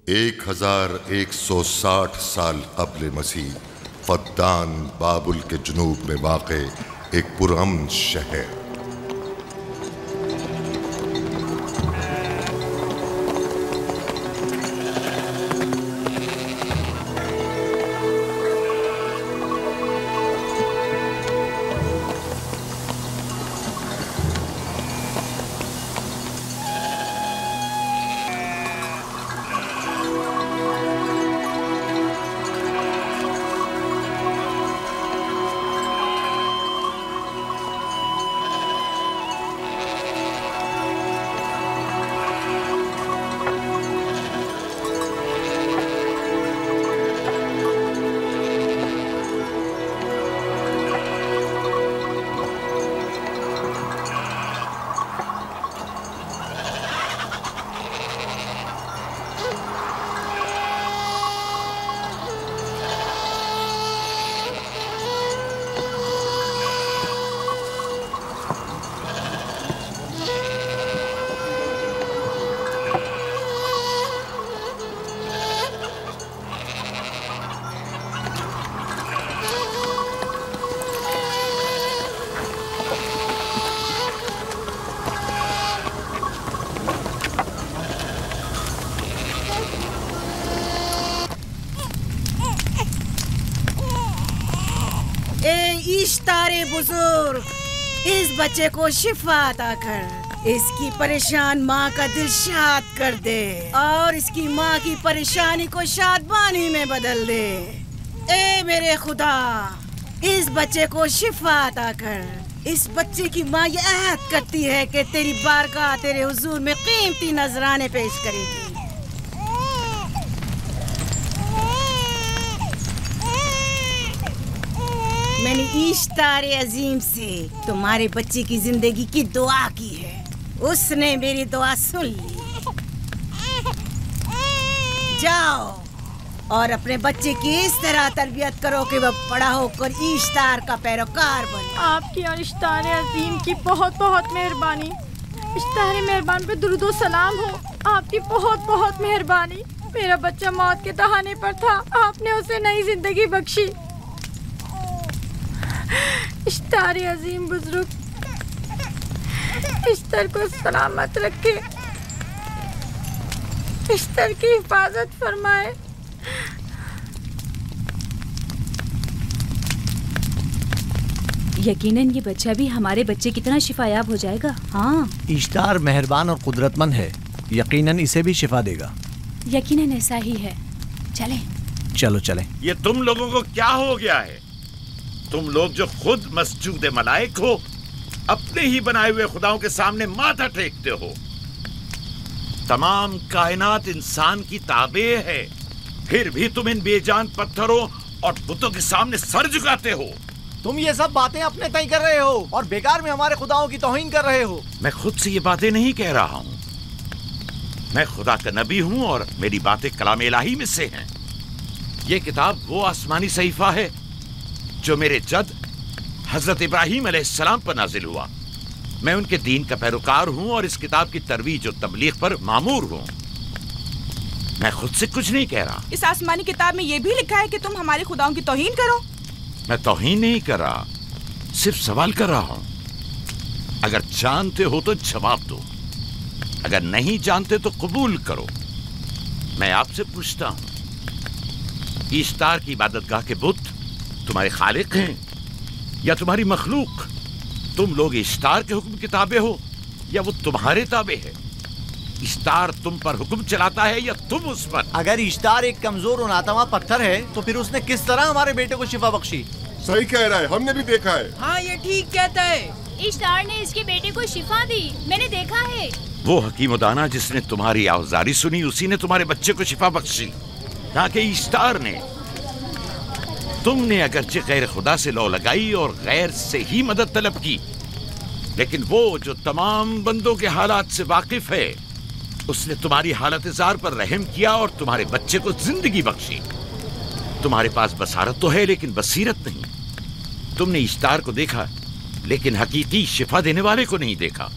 1160 साल क़ब्ल मसीह फद्दान बाबुल के जुनूब में वाक़े एक पुरअमन शहर। इश्तारे बुजुर्ग, इस बच्चे को शिफा अता कर, इसकी परेशान माँ का दिल शाद कर दे और इसकी माँ की परेशानी को शादबानी में बदल दे। ए मेरे खुदा, इस बच्चे को शिफा अता कर। इस बच्चे की माँ ये अहद करती है कि तेरी बारगाह तेरे हुजूर में कीमती नजराने पेश करेगी। मैंने इश्तारे अजीम से तुम्हारे बच्चे की जिंदगी की दुआ की है, उसने मेरी दुआ सुन ली। जाओ और अपने बच्चे की इस तरह तरबियत करो कि वह बड़ा होकर इश्तार का पैरोकार बने। आपकी और इश्तारे अजीम की बहुत बहुत मेहरबानी। इश्तारे मेहरबान पे दुरूद सलाम हो। आपकी बहुत बहुत मेहरबानी। मेरा बच्चा मौत के दहाने पर था, आपने उसे नई जिंदगी बख्शी। इश्तारे अजीम बुजुर्ग, इश्तर को सलामत रखे, इश्तर की हिफाजत फरमाए। यकीनन ये बच्चा भी हमारे बच्चे की तरह शिफायाब हो जाएगा। हाँ, इश्तार मेहरबान और कुदरतमंद है, यकीनन इसे भी शिफा देगा। यकीनन ऐसा ही है। चलें। चलो चलें। ये तुम लोगों को क्या हो गया है? तुम लोग जो खुद मस्जूद मलाइक हो, अपने ही बनाए हुए खुदाओं के सामने माथा टेकते हो। तमाम कायनात इंसान की ताबे है, फिर भी तुम इन बेजान पत्थरों और बुतों के सामने सर झुकाते हो। तुम ये सब बातें अपने तय कर रहे हो और बेकार में हमारे खुदाओं की तौहीन कर रहे हो। मैं खुद से ये बातें नहीं कह रहा हूँ। मैं खुदा का नबी हूँ और मेरी बातें कलाम इलाही में से हैं। ये किताब वो आसमानी सहीफा है जो मेरे जद हजरत इब्राहीम अलैहिस्सलाम पर नाजिल हुआ। मैं उनके दीन का पैरोकार हूँ और इस किताब की तरवीज और तबलीग पर मामूर हूँ। मैं खुद से कुछ नहीं कह रहा। इस आसमानी किताब में ये भी लिखा है कि तुम हमारे खुदाओं की तौहीन करो। मैं तौहीन नहीं कर रहा, सिर्फ सवाल कर रहा हूँ। अगर जानते हो तो जवाब दो, अगर नहीं जानते तो कबूल करो। मैं आपसे पूछता हूँ, इश्तार की इबादतगाह के बुत तुम्हारे खालिक हैं या तुम्हारी मखलूक? तुम लोग इश्तार के हुक्म के ताबे हो या वो तुम्हारे ताबे है? इश्तार तुम पर हुक्म चलाता है या तुम उस पर? अगर इश्तार एक कमजोर और नातवा पत्थर है तो फिर उसने किस तरह हमारे बेटे को शिफा बख्शी? सही कह रहा है, हमने भी देखा है। हाँ, ये ठीक कहता है। इश्तार ने इसके बेटे को शिफा दी, मैंने देखा है। वो हकीम दाना जिसने तुम्हारी आवाज़ारी सुनी, उसी ने तुम्हारे बच्चे को शिफा बख्शी। ना कि इश्तार ने। तुमने अगरचे गैर खुदा से लौ लगाई और गैर से ही मदद तलब की, लेकिन वो जो तमाम बंदों के हालात से वाकिफ है, उसने तुम्हारी हालत ज़ार पर रहम किया और तुम्हारे बच्चे को जिंदगी बख्शी। तुम्हारे पास बसारत तो है लेकिन बसीरत नहीं। तुमने इश्तार को देखा लेकिन हकीकी शिफा देने वाले को नहीं देखा।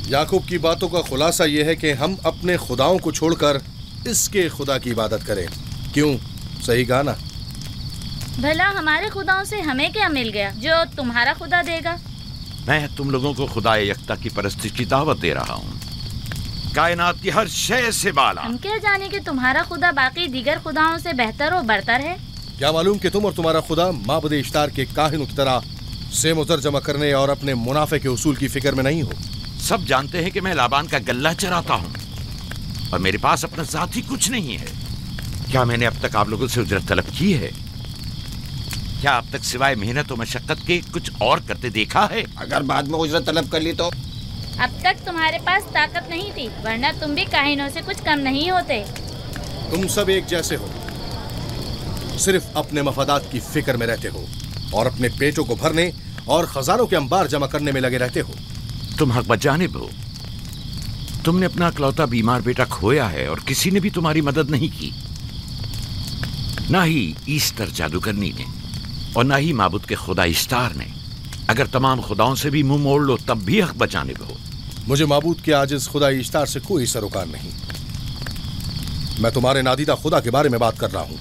याकूब की बातों का खुलासा यह है कि हम अपने खुदाओं को छोड़कर इसके खुदा की इबादत करें। क्यों, सही कहा ना? भला हमारे खुदाओं से हमें क्या मिल गया जो तुम्हारा खुदा देगा? मैं तुम लोगों को खुदा यकता की परस्तिश की दावत दे रहा हूँ, कायनात की हर शय से बाला। हम क्या जाने कि तुम्हारा खुदा बाकी दीगर खुदाओं से बेहतर और बरतर है? क्या मालूम कि तुम और तुम्हारा खुदा माबुद इश्तार के काहिनों की तरह सेम और जमा करने और अपने मुनाफे के उसूल की फिक्र में नहीं हो। सब जानते हैं कि मैं लाबान का गल्ला चराता हूँ और मेरे पास अपना जाती कुछ नहीं है। क्या मैंने अब तक आप लोगों से उजरत तलब की है? क्या अब तक सिवाय मेहनत और मशक्कत के कुछ और करते देखा है? अगर बाद में उजरत तलब कर ली तो? अब तक तुम्हारे पास ताकत नहीं थी, वरना तुम भी काहिनों से कुछ कम नहीं होते। तुम सब एक जैसे हो, सिर्फ अपने मफादात की फिक्र में रहते हो और अपने पेटों को भरने और खजानों के अंबार जमा करने में लगे रहते हो। तुम हक बजानिब हो। तुमने अपना इकलौता बीमार बेटा खोया है और किसी ने भी तुम्हारी मदद नहीं की, ना ही ईस्टर जादूगरनी ने और ना ही माबुद के खुदा इश्तार ने। अगर तमाम खुदाओं से भी मुंह मोड़ लो तब भी हक बजानिब हो। मुझे माबूद के आजिज खुदा इश्तार से कोई सरोकार नहीं। मैं तुम्हारे नादीदा खुदा के बारे में बात कर रहा हूँ।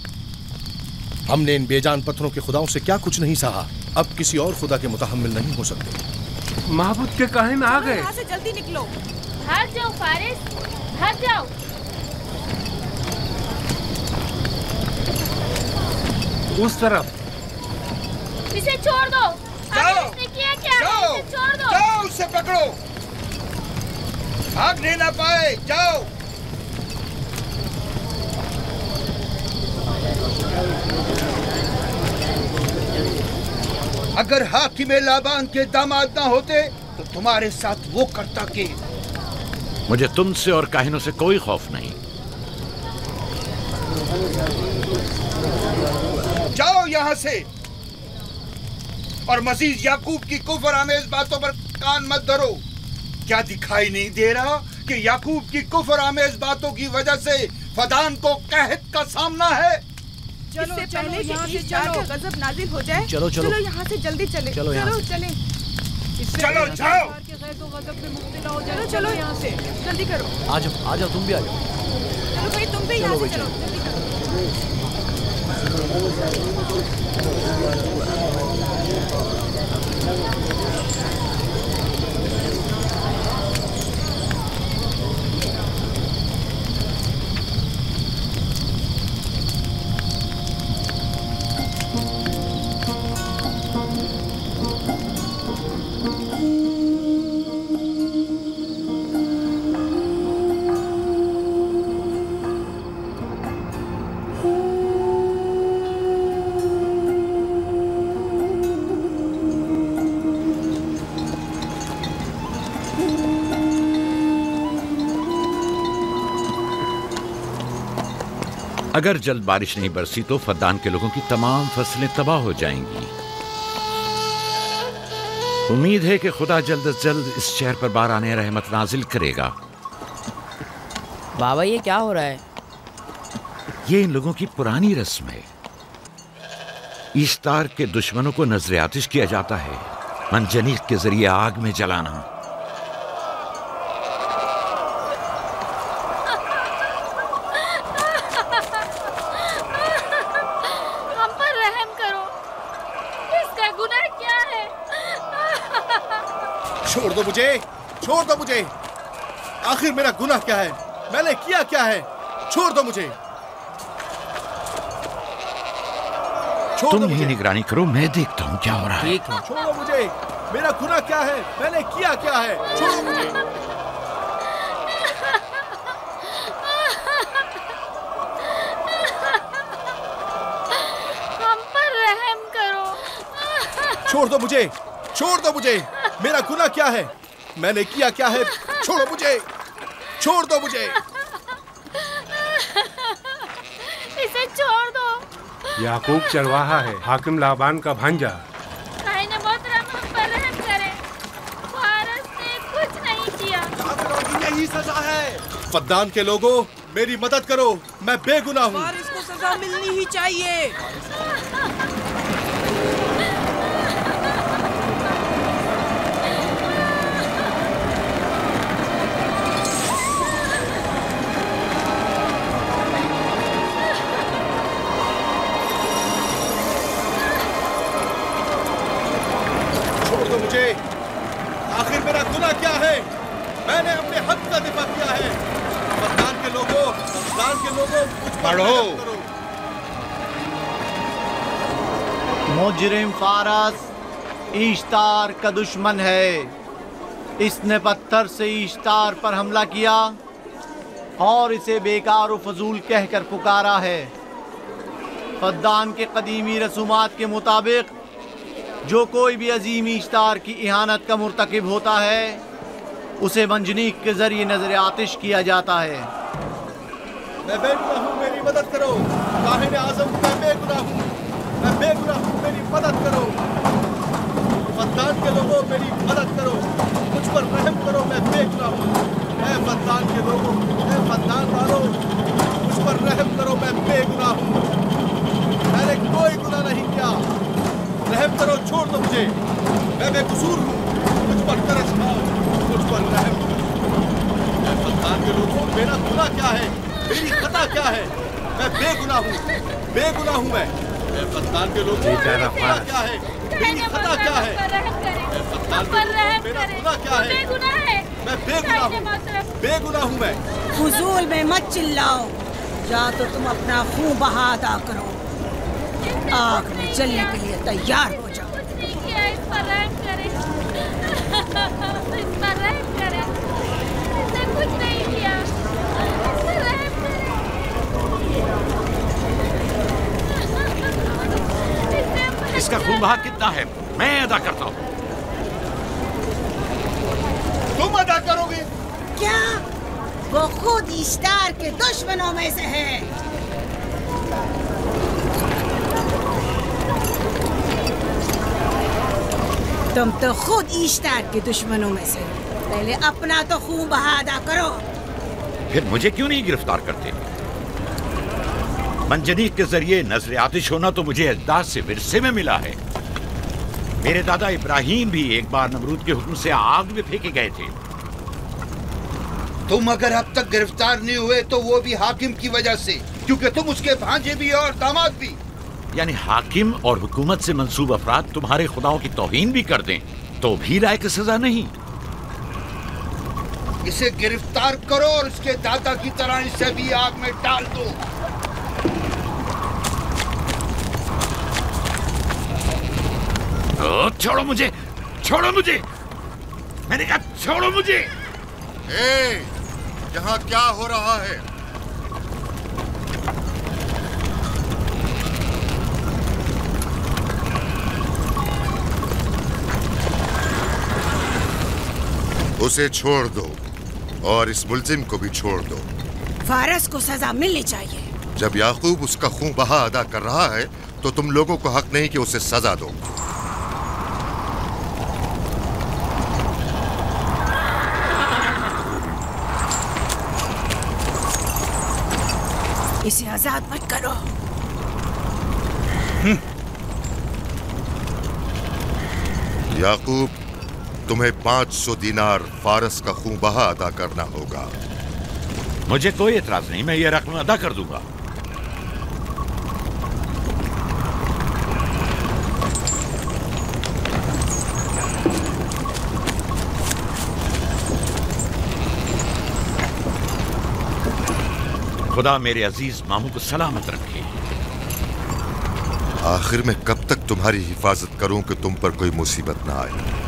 हमने इन बेजान पत्थरों के खुदाओं से क्या कुछ नहीं सहा, अब किसी और खुदा के मुतहम्मिल नहीं हो सकते। माबूद के काहिन आ गए। यहाँ से जल्दी निकलो। भाग जाओ फारिस, भाग जाओ। उस तरफ। इसे छोड़ दो। जाओ, इसने किया क्या? जाओ, इसे छोड़ दो। जाओ, उसे पकड़ो, भागने ना पाए। जाओ। अगर हाकिम लाबान के दामाद ना होते तो तुम्हारे साथ वो करता के। मुझे तुमसे और काहिनों से कोई खौफ नहीं। जाओ यहाँ से और मजीद याकूब की कुफर आमेज बातों पर कान मत धरो। क्या दिखाई नहीं दे रहा कि याकूब की कुफर आमेज बातों की वजह से फदान को कहत का सामना है? चलो, इससे पहले कि ईश्वर का गजब नाजिल हो जाए, चलो चलो चलो यहाँ से जल्दी चले। चलो यहाँ से। चले। चलो जाओ। चलो चलो यहाँ से जल्दी करो। आ जाओ तुम भी आ जाओ। चलो भाई तुम भी यहाँ से चलो, जल्दी करो। अगर जल्द बारिश नहीं बरसी तो फद्दान के लोगों की तमाम फसलें तबाह हो जाएंगी। उम्मीद है कि खुदा जल्द से जल्द इस शहर पर बाराने रहमत नाजिल करेगा। बाबा ये क्या हो रहा है? ये इन लोगों की पुरानी रस्म है। ईस्तार के दुश्मनों को नजर आतिश किया जाता है, मंजनीक के जरिए आग में जलाना। छोड़ दो मुझे, छोड़ दो मुझे। आखिर मेरा गुनाह क्या है? मैंने किया क्या है? छोड़ दो मुझे। तुम ही निगरानी करो, मैं देखता हूँ क्या हो रहा है। ठीक है। छोड़ो मुझे। मेरा गुनाह क्या है? मैंने किया क्या है? छोड़ो मुझे। हम पर रहम करो। छोड़ दो मुझे, छोड़ दो मुझे। मेरा गुनाह क्या है? मैंने किया क्या है? छोड़ो मुझे, छोड़ दो मुझे। इसे छोड़ दो। याकूब चरवाहा है, हाकिम लाबान का भांजा। हम पर रहम करे। फारस ने कुछ नहीं किया। यही सजा है। फद्दान के लोगों, मेरी मदद करो, मैं बेगुनाह हूँ। फारिस को सजा मिलनी ही चाहिए। फद्दान के लोगों मुझ पर पढ़ो। रहम करो। मुजरिम फारस ईश्तार का दुश्मन है। इसने पत्थर से ईश्तार पर हमला किया और इसे बेकार व फजूल कहकर पुकारा है। फद्दान के कदीमी रसूमात के मुताबिक जो कोई भी अजीम ईश्तार की इहानत का मुर्तकिब होता है उसे मंजनीक के जरिए नजर आतिश किया जाता है। मैं बेगुनाह हूँ, मेरी मदद करो। काहिन आज़म, मैं बेगुनाह हूँ, मैं बेगुनाह हूँ, मेरी मदद करो। फद्दान के लोगों, मेरी मदद करो, मुझ पर रहम करो, मैं बेगुनाह हूँ। ऐ फद्दान के लोगों, ऐ फद्दान वालों, मुझ पर रहम करो, मैं बेगुनाह हूँ। मैंने कोई गुनाह नहीं किया, रहम करो, छोड़ दो मुझे, मैं बेकसूर हूँ, मुझ पर तरस खाओ, मुझ पर रहम करो। ऐ फद्दान के लोगों, मेरा गुनाह क्या है, मेरी खता क्या है? मैं बेगुनाह हूँ, बेगुनाह हूँ मैं। ऐ फद्दान के लोगों, मेरा गुनाह क्या है, मेरी खता क्या है? ऐ फद्दान के लोगों, मेरा गुनाह क्या है? मैं बेगुनाह हूँ, बेगुनाह हूँ मैं। फजूल में मत चिल्लाओ, या तो तुम अपना खून बहा अदा करो, आग में जलने के लिए तैयार हो जाओ। कुछ नहीं किया, इस पर रहम करें। इस पर रहम करें। इसने कुछ नहीं किया, इस पर रहम करें। इसका खून बहा कितना है मैं अदा करता हूँ। तुम अदा करोगे? क्या? वो खुद ईश्तार के दुश्मनों में से है। तुम तो खुद ईश्तार के दुश्मनों में से हो। पहले अपना तो खून बहा अदा करो। फिर मुझे क्यों नहीं गिरफ्तार करते? मंजनीक के जरिए नजर आतिश होना तो मुझे अजदाद से विरसे में मिला है। मेरे दादा इब्राहिम भी एक बार नमरूद के हुक्म से आग में फेंके गए थे। तुम अगर अब तक गिरफ्तार नहीं हुए तो वो भी हाकिम की वजह से, क्योंकि तुम उसके भांजे भी और दामाद भी। यानी हाकिम और हुकूमत से मंसूब अफराद तुम्हारे खुदाओं की तौहीन भी कर दें तो भी लायक सजा नहीं। इसे गिरफ्तार करो और उसके दादा की तरह इसे भी आग में डाल दो। छोड़ो मुझे, छोड़ो मुझे, मैंने कहा छोड़ो मुझे। यहाँ क्या हो रहा है? उसे छोड़ दो और इस मुल्जिम को भी छोड़ दो। फारस को सजा मिलनी चाहिए। जब याकूब उसका खून बहा अदा कर रहा है तो तुम लोगों को हक नहीं कि उसे सजा दो। इसे आजाद मत करो। याकूब, तुम्हें 500 दीनार फारस का खून बहा अदा करना होगा। मुझे कोई एतराज नहीं, मैं ये रकम अदा कर दूंगा। खुदा मेरे अजीज मामू को सलामत रखे। आखिर में कब तक तुम्हारी हिफाजत करूं कि तुम पर कोई मुसीबत ना आए?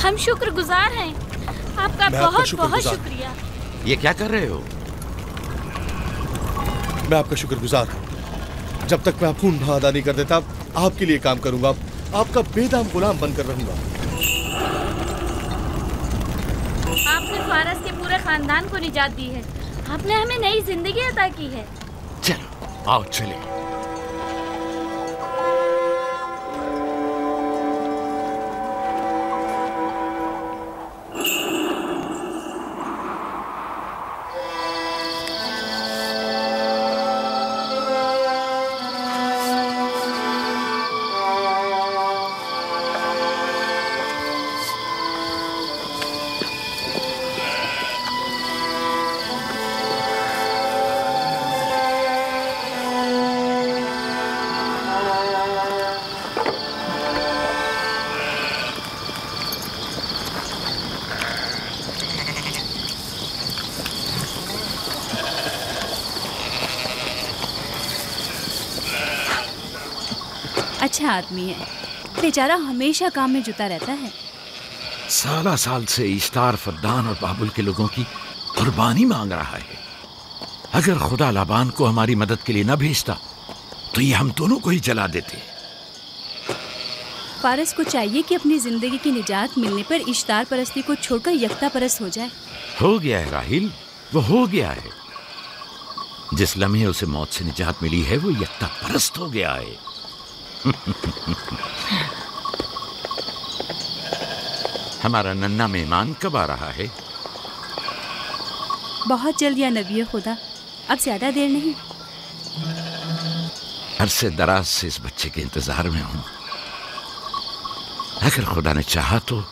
हम शुक्रगुजार हैं आपका, बहुत बहुत शुक्रिया। ये क्या कर रहे हो? मैं आपका शुक्रगुजार हूँ। जब तक मैं खून बहा अदा नहीं कर देता आपके लिए काम करूंगा, आपका बेदाम गुलाम बनकर रहूंगा। आपने फारस के पूरे खानदान को निजात दी है। आपने हमें नई जिंदगी अता की है। चलो आओ चले। अच्छा आदमी है, बेचारा हमेशा काम में जुटा रहता है। साला साल से इश्तार, फद्दान और बाबुल के लोगों की कुर्बानी मांग रहा है। अगर खुदा लाबान को हमारी मदद के लिए न भेजता तो ये हम दोनों को ही जला देते। फारस को चाहिए कि अपनी जिंदगी की निजात मिलने पर इश्तार परस्ती को छोड़कर यकता परस्त हो जाए। हो गया है राहिल, वो हो गया है। जिस लम्हे उसे मौत से निजात मिली है वो यकता परस्त हो गया है। हमारा नन्ना मेहमान कब आ रहा है? बहुत जल्द या नबी खुदा, अब ज्यादा देर नहीं। अरसे दराज से इस बच्चे के इंतजार में हूं। अगर खुदा ने चाहा तो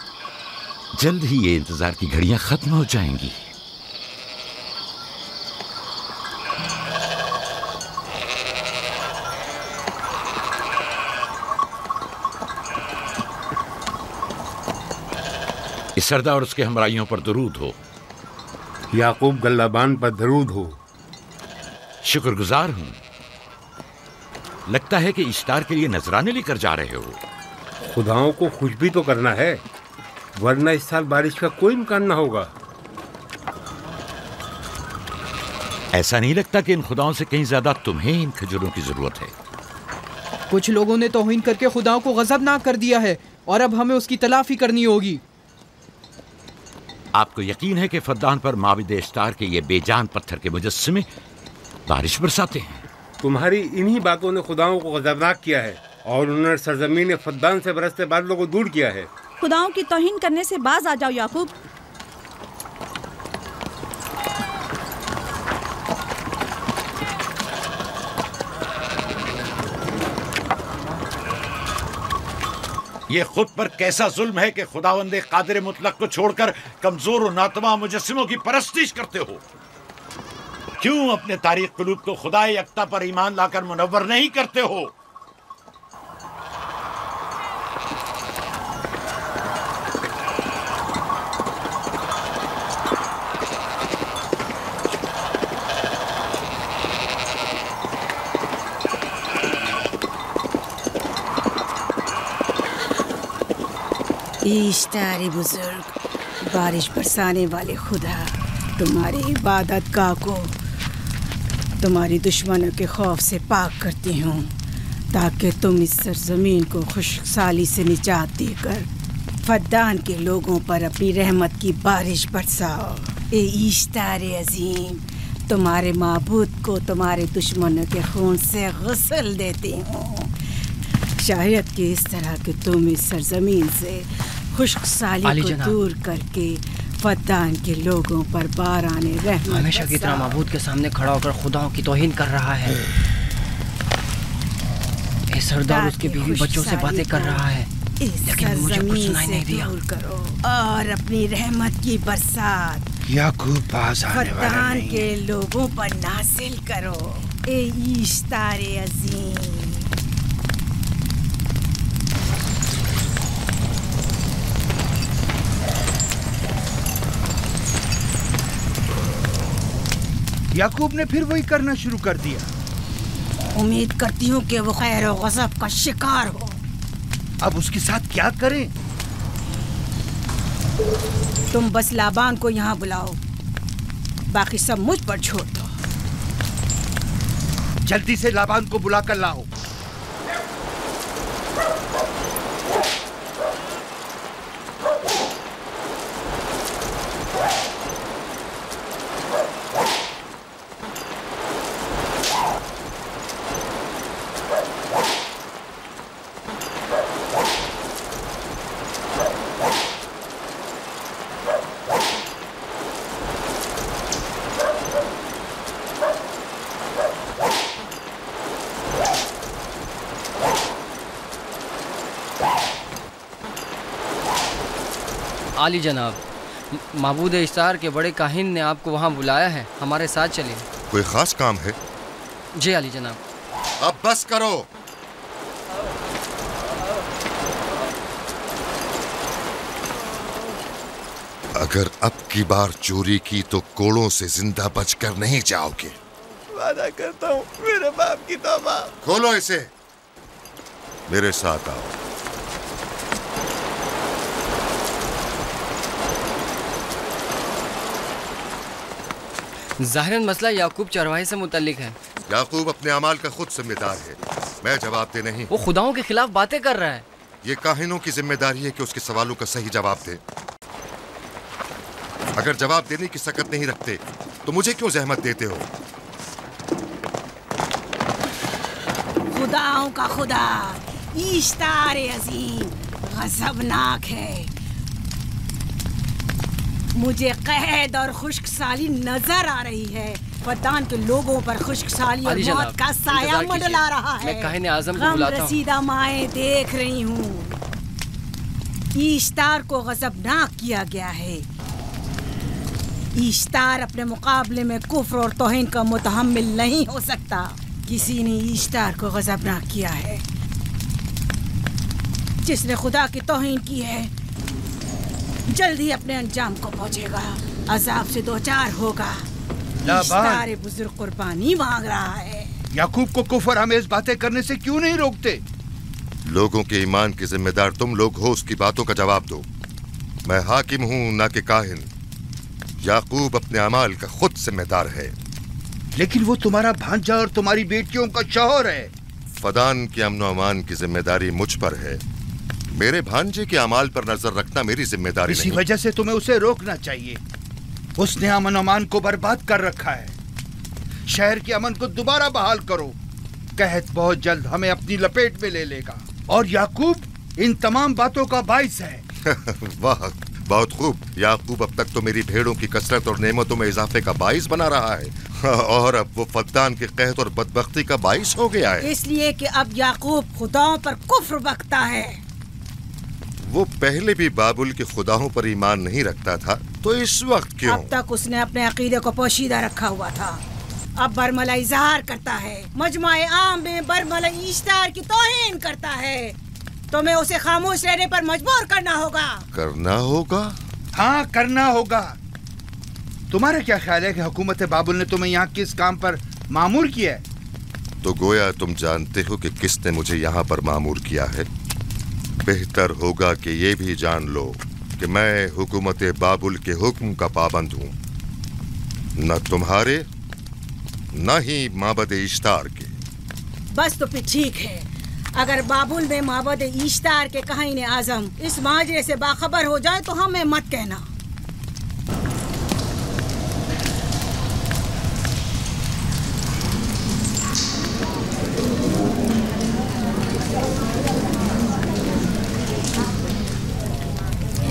जल्द ही ये इंतजार की घड़ियां खत्म हो जाएंगी। इस सरदार और उसके हमराइयों पर दरूद हो। याकूब गल्लाबान पर दरूद हो। शुक्रगुजार हूं। लगता है कि इश्तार के लिए नजराने लेकर जा रहे हो। खुदाओं को खुश भी तो करना है, वरना इस साल बारिश का कोई इम्कान ना होगा। ऐसा नहीं लगता कि इन खुदाओं से कहीं ज्यादा तुम्हें इन खजूरों की जरूरत है? कुछ लोगों ने तौहीन करके खुदाओं को गजबनाक कर दिया है और अब हमें उसकी तलाफी करनी होगी। आपको यकीन है कि फद्दान पर माबिद इश्तार के ये बेजान पत्थर के मुजस्समे बारिश बरसाते हैं? तुम्हारी इन्हीं बातों ने खुदाओं को गजबनाक किया है और उन्होंने सरजमीन फद्दान से बरसते बादलों को दूर किया है। खुदाओं की तौहीन करने से बाज आ जाओ याकूब। ये खुद पर कैसा जुल्म है कि खुदावंदे कादिर मुतलक को छोड़कर कमजोर और नातमा मुजस्सिमों की परस्तिश करते हो। क्यों अपने तारीख कुलूब को खुदाए यकता पर ईमान लाकर मुनव्वर नहीं करते हो? इश्तारी बुजुर्ग, बारिश बरसाने वाले खुदा, तुम्हारी इबादत गाह को तुम्हारी दुश्मनों के खौफ से पाक करती हूँ, ताकि तुम इस सरजमीन को खुशहाली से निजात देकर फद्दान के लोगों पर अपनी रहमत की बारिश बरसाओ। ए इश्तारे अजीम, तुम्हारे माबूद को तुम्हारे दुश्मनों के खून से गुस्ल देती हूँ। शायद कि इस तरह कि तुम इस सरजमीन से खुशहाली को दूर करके फद्दान के लोगों पर बाराने रहमत हमेशा की तरह माबूद के सामने खड़ा होकर खुदाओं की तौहीन कर रहा है। ये सरदार उसके बीवी बच्चों से बातें कर रहा है, लेकिन मुझे कुछ सुनाई नहीं दिया। करो और अपनी रहमत की बरसात याकूब पास आने वाला फद्दान नहीं। के लोगों पर नासिल करो। ए इश्तारे अजीम, याकूब ने फिर वही करना शुरू कर दिया। उम्मीद करती हूँ कि वो खैर और गज़ब का शिकार हो। अब उसके साथ क्या करें? तुम बस लाबान को यहाँ बुलाओ, बाकी सब मुझ पर छोड़ दो। जल्दी से लाबान को बुला कर लाओ। आली जनाब, माबूद इश्तार के बड़े काहिन ने आपको वहाँ बुलाया है, हमारे साथ चलिए। कोई खास काम है? जी आली जनाब। अब बस करो। अगर अब की बार चोरी की तो कोड़ों से जिंदा बचकर नहीं जाओगे। वादा करता हूँ, मेरे बाप की तौबा। खोलो इसे। मेरे साथ आओ। ज़ाहिरन मसला याकूब चरवाहे से मुतल्लिक है। याकूब अपने अमाल का खुद जिम्मेदार है, मैं जवाब दे नहीं। वो खुदाओं के खिलाफ बातें कर रहा है। ये काहिनों की जिम्मेदारी है कि उसके सवालों का सही जवाब दे। अगर जवाब देने की सकत नहीं रखते तो मुझे क्यों जहमत देते हो? खुदाओं का खुदा ईश्तार अजीम गज़बनाक है। मुझे कैद और खुश्कसाली नजर आ रही है। फद्दान के लोगों पर खुश्कसाली और मौत का साया मंडला रहा है। मैं काहिने आज़म को बुलाता हूं। रसीदा माएँ देख रही हूँ। ईश्तार को गज़बनाक किया गया है। ईश्तार अपने मुकाबले में कुफ्र और तौहीन का मुतहम्मिल नहीं हो सकता। किसी ने ईश्तार को गज़बनाक किया है। जिसने खुदा की तौहीन की है जल्दी अपने अंजाम को पहुंचेगा, अजाब से दो चार होगा। ईश्तार बुजुर्ग कुर्बानी मांग रहा है। याकूब को कुफर आमेज बातें करने से क्यों नहीं रोकते? लोगों के ईमान के जिम्मेदार तुम लोग हो, उसकी बातों का जवाब दो। मैं हाकिम हूँ ना कि काहिन। याकूब अपने अमाल का खुद जिम्मेदार है। लेकिन वो तुम्हारा भांजा और तुम्हारी बेटियों का शौहर है। फदान के अमन और अमान की जिम्मेदारी मुझ पर है। मेरे भांजे के अमाल पर नजर रखना मेरी जिम्मेदारी नहीं। इसी वजह से तुम्हें उसे रोकना चाहिए। उसने अमन अमान को बर्बाद कर रखा है। शहर के अमन को दोबारा बहाल करो। कहत बहुत जल्द हमें अपनी लपेट में ले लेगा और याकूब इन तमाम बातों का बाइस है। वाह, बहुत खूब। याकूब अब तक तो मेरी भेड़ों की कसरत और नेमतों में इजाफे का बाइस बना रहा है और अब वो फद्दान के कहत और बदबख्ती का बाइस हो गया है। इसलिए कि अब याकूब खुदाओं पर कुफ्र बकता है। वो पहले भी बाबुल के खुदाओं पर ईमान नहीं रखता था, तो इस वक्त क्यों? अब तक उसने अपने अकीदे को पोशीदा रखा हुआ था। अब बरमला इजहार करता है, मजमाए आम में बरमला ईश्तार की तौहीन करता है। तुम्हें उसे खामोश रहने पर मजबूर करना होगा। करना होगा? हाँ, करना होगा। तुम्हारा क्या ख्याल है कि हुकूमत बाबुल ने तुम्हें यहाँ किस काम पर मामूर किया है? तो गोया तुम जानते हो कि किसने मुझे यहाँ पर मामूर किया है। बेहतर होगा कि ये भी जान लो कि मैं हुकूमत बाबुल के हुक्म का पाबंद हूँ, न तुम्हारे न ही माबद इश्तार के। बस तो फिर ठीक है। अगर बाबुल ने माबद इश्तार के काहिन आजम इस माजरे से बाखबर हो जाए तो हमें मत कहना।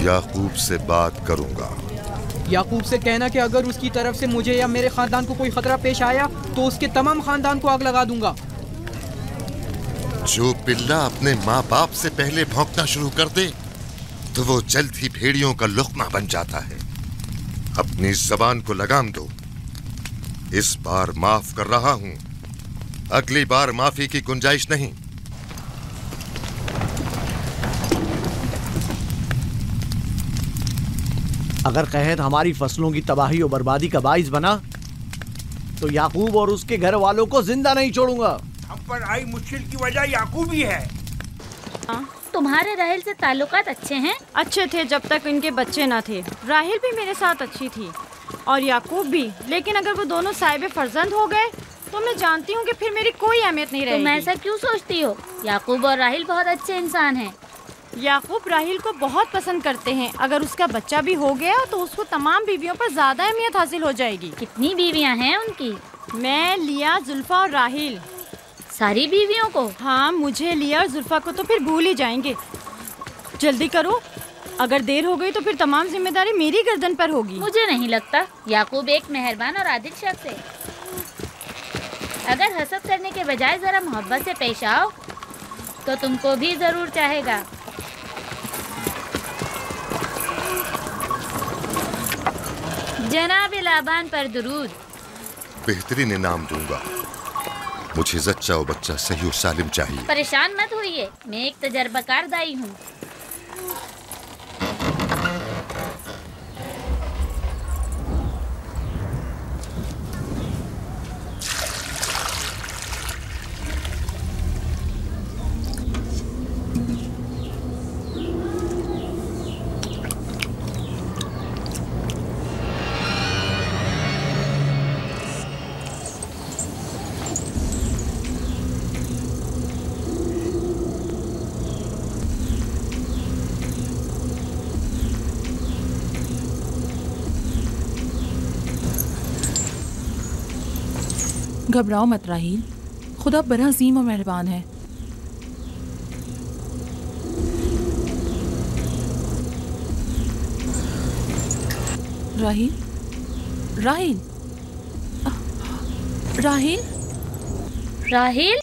याकूब से बात करूंगा। याकूब से कहना कि अगर उसकी तरफ से मुझे या मेरे खानदान को कोई खतरा पेश आया तो उसके तमाम खानदान को आग लगा दूंगा। जो पिल्ला अपने माँ बाप से पहले भौंकना शुरू कर दे तो वो जल्द ही भेड़ियों का लुक़मा बन जाता है। अपनी जबान को लगाम दो। इस बार माफ कर रहा हूँ, अगली बार माफी की गुंजाइश नहीं। अगर कहत हमारी फसलों की तबाही और बर्बादी का बाइस बना तो याकूब और उसके घर वालों को जिंदा नहीं छोड़ूंगा। हम पर आई मुश्किल की वजह याकूब ही है। तुम्हारे राहिल से ताल्लुकात अच्छे हैं? अच्छे थे जब तक इनके बच्चे ना थे। राहिल भी मेरे साथ अच्छी थी और याकूब भी, लेकिन अगर वो दोनों साहिब फर्जंद हो गए तो मैं जानती हूँ कि फिर मेरी कोई अहमियत नहीं रहेगी। तुम ऐसा क्यों सोचती हो? याकूब और राहिल बहुत अच्छे इंसान हैं। याकूब राहिल को बहुत पसंद करते हैं। अगर उसका बच्चा भी हो गया तो उसको तमाम बीवियों पर ज्यादा अहमियत हासिल हो जाएगी। कितनी बीवियां हैं उनकी? मैं, लिया, जुल्फा और राहिल। सारी बीवियों को? हाँ, मुझे, लिया और जुल्फा को तो फिर भूल ही जाएंगे। जल्दी करो, अगर देर हो गई तो फिर तमाम जिम्मेदारी मेरी गर्दन पर होगी। मुझे नहीं लगता। याकूब एक मेहरबान और आदिल शख्स है। अगर हसद करने के बजाय जरा मोहब्बत से पेश आओ तो तुमको भी जरूर चाहेगा। जनाब लाबान पर दुरूद। बेहतरीन इनाम दूंगा। मुझे जच्चा और बच्चा सही और सालिम चाहिए। परेशान मत होइए, मैं एक तजर्बाकार दाई हूँ। घबराओ मत राहील, खुदा बड़ा अजीम और मेहरबान है। राहील, राहील, राहील, राहील,